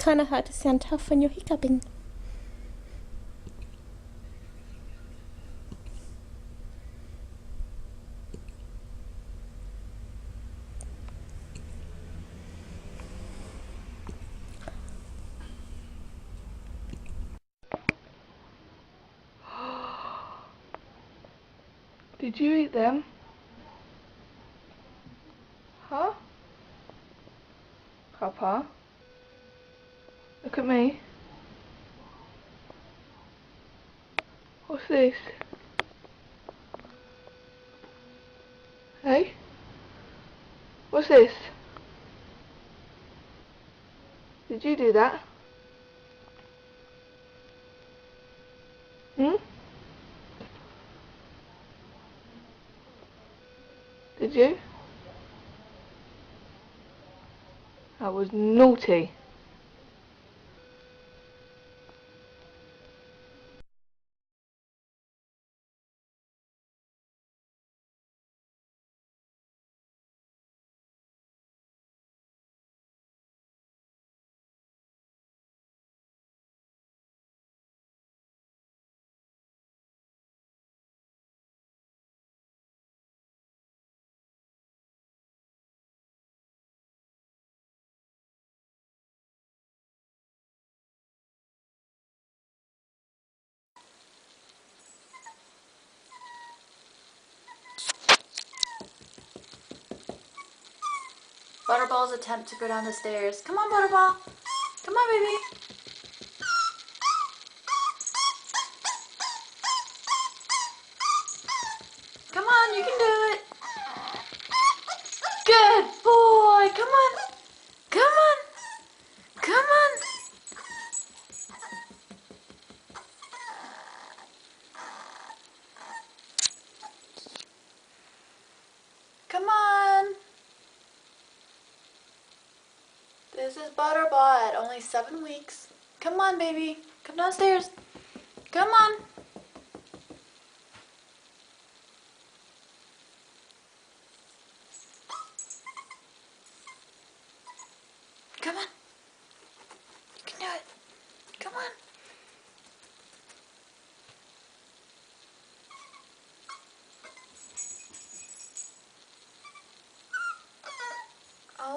kind of hard to sound tough when you're hiccuping. Did you eat them? Huh? Papa? Look at me. What's this? Hey? What's this? Did you do that? Hmm? Did you? That was naughty. Butterball's attempt to go down the stairs. Come on, Butterball. Come on, baby. Come on, you can do it. Good boy. Come on. Come on. Come on. Come on. This is Butterball at only 7 weeks. Come on, baby. Come downstairs. Come on. Come on. You can do it. Come on.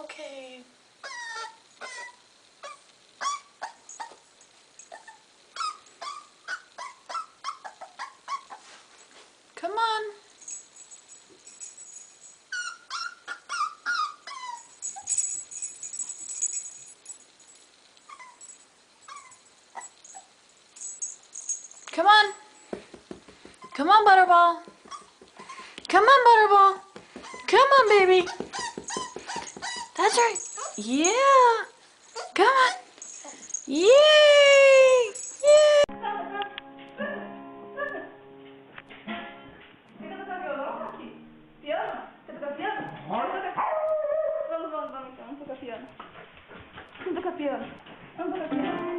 Okay. Come on. Come on. Come on, Butterball. Come on, Butterball. Come on, baby. That's right. Yeah. Come on. Yay! Yay! Você quer tocar violão aqui? Piano? Quer tocar piano? Vamos então. Vamos tocar piano. Vamos tocar piano. Vamos tocar piano.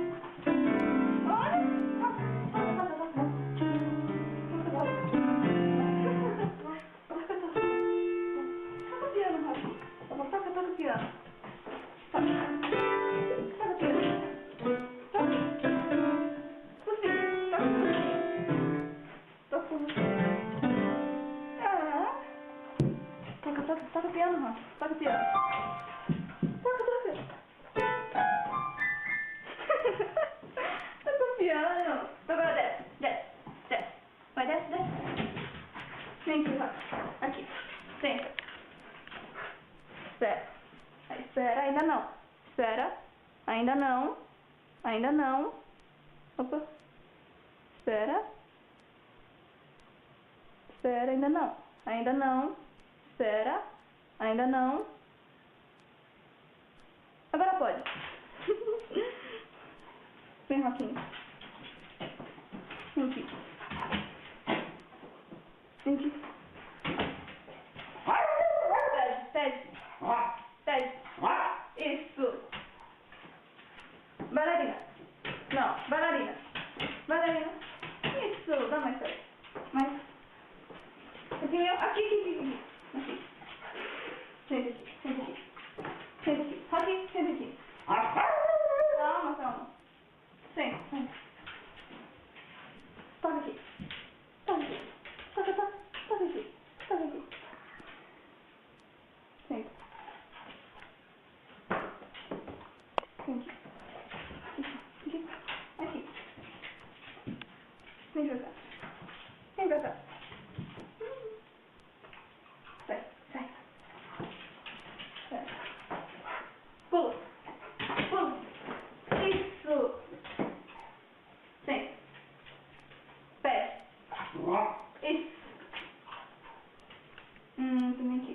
Toca piano, Rafa. Toca piano. Toca. Toca piano. Agora desce. Vai, desce. Vem aqui, Rafa. Aqui. Senta. Espera. Ainda não. Espera. Ainda não. Opa. Espera, ainda não. Espera, ainda não. Agora pode. Vem, Roquinho. Vem aqui. Pede. Isso. Bailarina. Não, bailarina. Isso, dá mais perto. Mais. Aqui. Senta aqui. Aqui. Não, Sai, sai. Sai. Pula. Pula. Isso. Sim. Pé. Isso. Também aqui.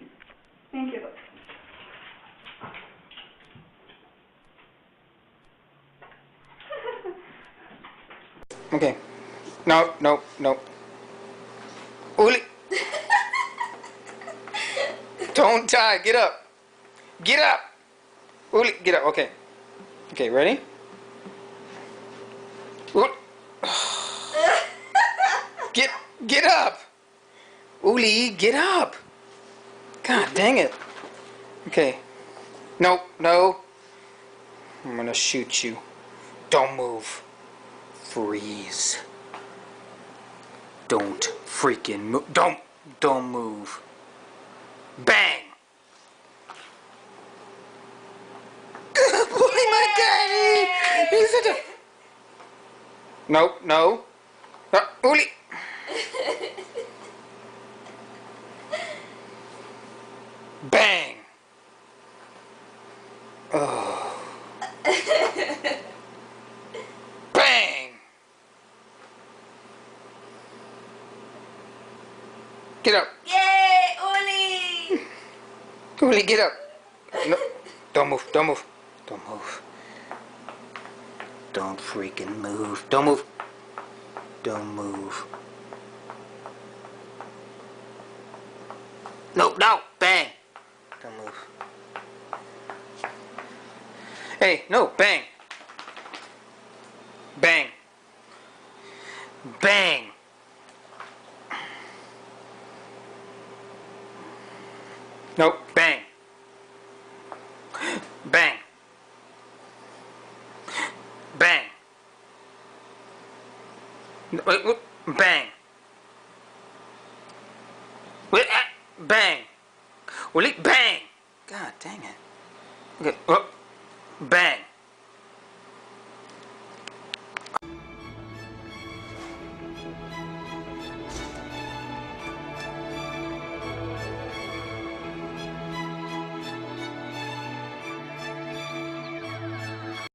Vem aqui agora. Okay. No, no, no. Uli. Don't die. Get up. Get up. Uli, get up. Okay. Okay, ready? Uli. Get up. Uli, get up. God dang it. Okay. No, no. I'm gonna shoot you. Don't move. Freeze. Don't freaking move. Don't move. Bang. Bully my daddy. He's such a... No, no. Uli. Bang. Oh. Bang. Get up. Yay, Uli! Uli, get up. No. Don't move. Don't move. Don't move. Don't freaking move. Don't move. Don't move. No, no. Bang. Don't move. Hey, no. Bang. Bang. Bang. Nope. Bang. Bang. Bang. Wait, wait. Bang. Wait, bang. Will it bang? God dang it. Okay. Oh. Bang.